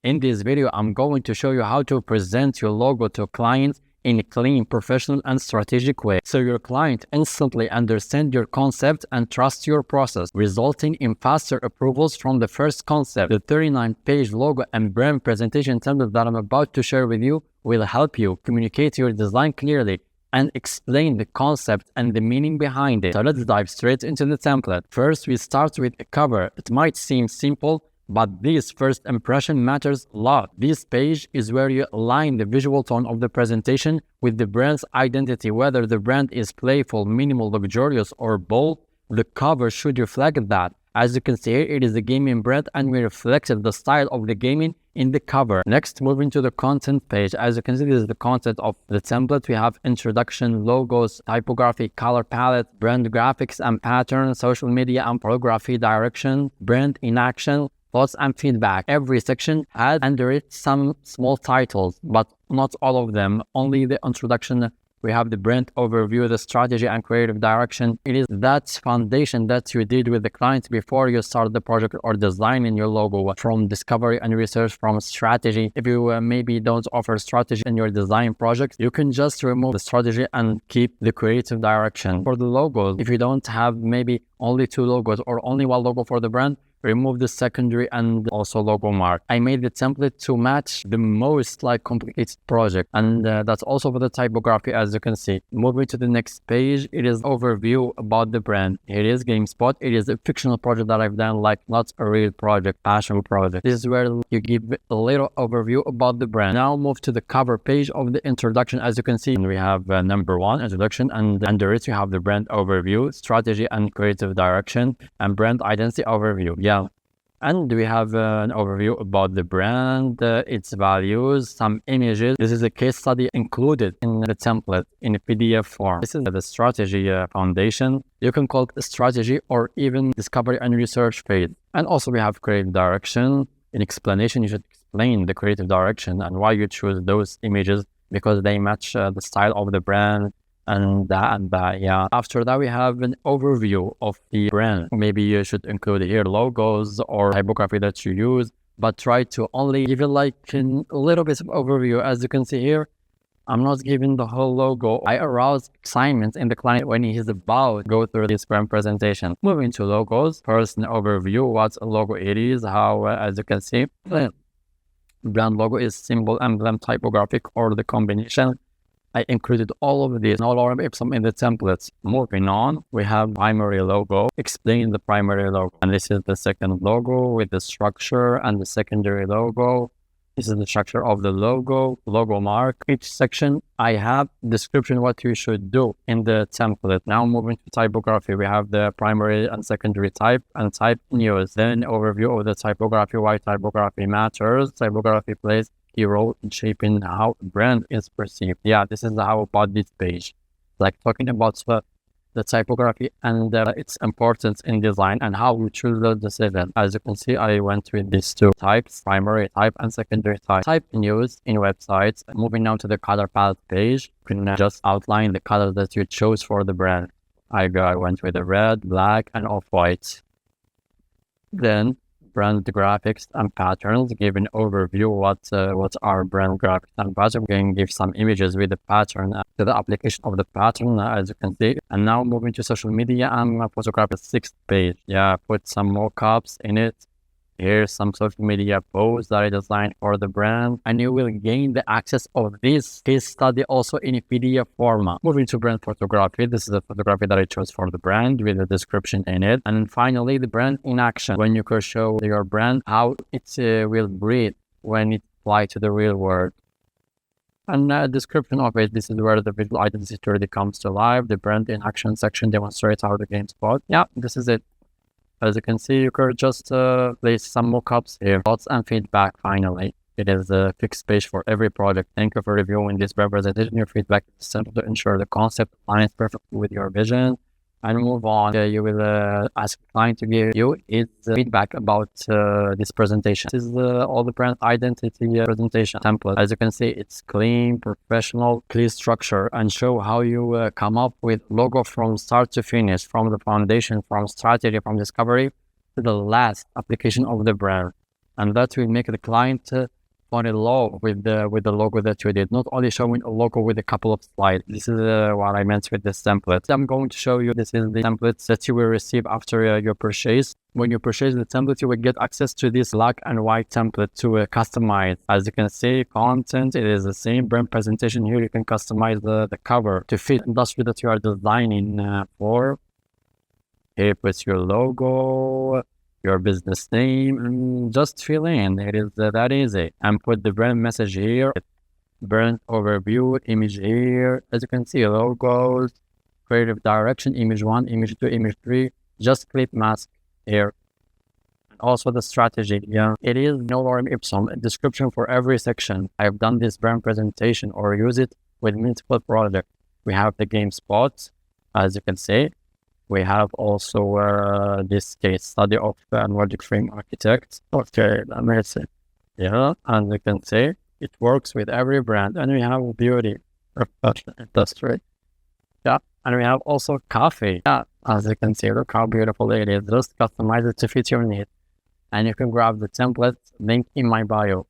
In this video, I'm going to show you how to present your logo to clients in a clean, professional, and strategic way, so your client instantly understands your concept and trusts your process, resulting in faster approvals from the first concept. The 39-page logo and brand presentation template that I'm about to share with you will help you communicate your design clearly and explain the concept and the meaning behind it. So let's dive straight into the template. First, we start with a cover. It might seem simple, but this first impression matters a lot. This page is where you align the visual tone of the presentation with the brand's identity. Whether the brand is playful, minimal, luxurious, or bold, the cover should reflect that. As you can see here, it is a gaming brand and we reflected the style of the gaming in the cover. Next, moving to the content page. As you can see, this is the content of the template. We have introduction, logos, typography, color palette, brand graphics and patterns, social media and photography, direction, brand in action, thoughts and feedback. Every section has under it some small titles, but not all of them. Only the introduction. We have the brand overview, the strategy and creative direction. It is that foundation that you did with the client before you start the project or designing your logo, from discovery and research, from strategy. If you maybe don't offer strategy in your design project, you can just remove the strategy and keep the creative direction. For the logos, if you don't have maybe only 2 logos or only 1 logo for the brand, remove the secondary and also logo mark. I made the template to match the most complicated project, and that's also for the typography. As you can see, moving to the next page, it is overview about the brand. It is GameSpot. It is a fictional project that I've done, not a real project, passion project. This is where you give a little overview about the brand. Now move to the cover page of the introduction. As you can see, we have number 1, introduction, and under it you have the brand overview, strategy and creative direction, and brand identity overview. And we have an overview about the brand, its values, some images. This is a case study included in the template in a PDF form. This is the strategy foundation. You can call it a strategy or even discovery and research phase. And also we have creative direction. In explanation, you should explain the creative direction and why you choose those images, because they match the style of the brand. And that. After that, we have an overview of the brand. Maybe you should include here logos or typography that you use, but try to only give it a little bit of overview. As you can see here, I'm not giving the whole logo. I arouse excitement in the client when he is about to go through this brand presentation. Moving to logos, first an overview, what a logo it is, how, as you can see, brand logo is symbol, emblem, typographic, or the combination. I included all of these, all of them in the templates. Moving on, we have primary logo. Explain the primary logo. And this is the second logo with the structure and the secondary logo. This is the structure of the logo mark. Each section, I have description what you should do in the template. Now moving to typography, we have the primary and secondary type and type news. Then overview of the typography, why typography matters. Typography plays a role in shaping how a brand is perceived. This is how about this page, talking about the typography and its importance in design and how we choose the decision. As you can see, I went with these 2 types, primary type and secondary type. Type news in websites. Moving now to the color palette page, you can just outline the color that you chose for the brand. I went with the red, black, and off-white. Then brand graphics and patterns, give an overview what are brand graphics and patterns. We can give some images with the pattern to the application of the pattern, as you can see. And now moving to social media and photography, 6th page. Put some mockups in it. Here's some social media posts that I designed for the brand, and you will gain the access of this case study also in a PDF format. Moving to brand photography, this is the photography that I chose for the brand with a description in it. And finally, the brand in action, when you can show your brand how it will breathe when it applies to the real world. And a description of it, this is where the visual identity really comes to life. The brand in action section demonstrates how the GameSpot. This is it. As you can see, you can just place some mockups here. Thoughts and feedback, finally. It is a fixed page for every project. Thank you for reviewing this representation. Your feedback is essential to ensure the concept aligns perfectly with your vision. And move on. You will ask the client to give you his feedback about this presentation. This is all the brand identity presentation template. As you can see, it's clean, professional, clear structure, and show how you come up with logo from start to finish, from the foundation, from strategy, from discovery to the last application of the brand. and that will make the client fall in love with the logo that you did, not only showing a logo with a couple of slides. This is what I meant with this template. I'm going to show you, this is the templates that you will receive after your purchase. When you purchase the template, you will get access to this black and white template to customize. As you can see, content, it is the same brand presentation. Here you can customize the cover to fit the industry that you are designing for. Here puts your logo, your business name, and just fill in. It is that easy. And put the brand message here, brand overview, image here. As you can see, logos, creative direction, image 1, image 2, image 3, just clip mask here. And also the strategy, it is no lorem ipsum, a description for every section. I've done this brand presentation or use it with multiple projects. We have the game spots, as you can see. We have also this case study of Nordic frame architects. Okay, let me see. Yeah, and you can see it works with every brand. And we have beauty, professional industry. Yeah, and we have also coffee. Yeah, as you can see, look how beautiful it is. Just customize it to fit your needs. And you can grab the template link in my bio.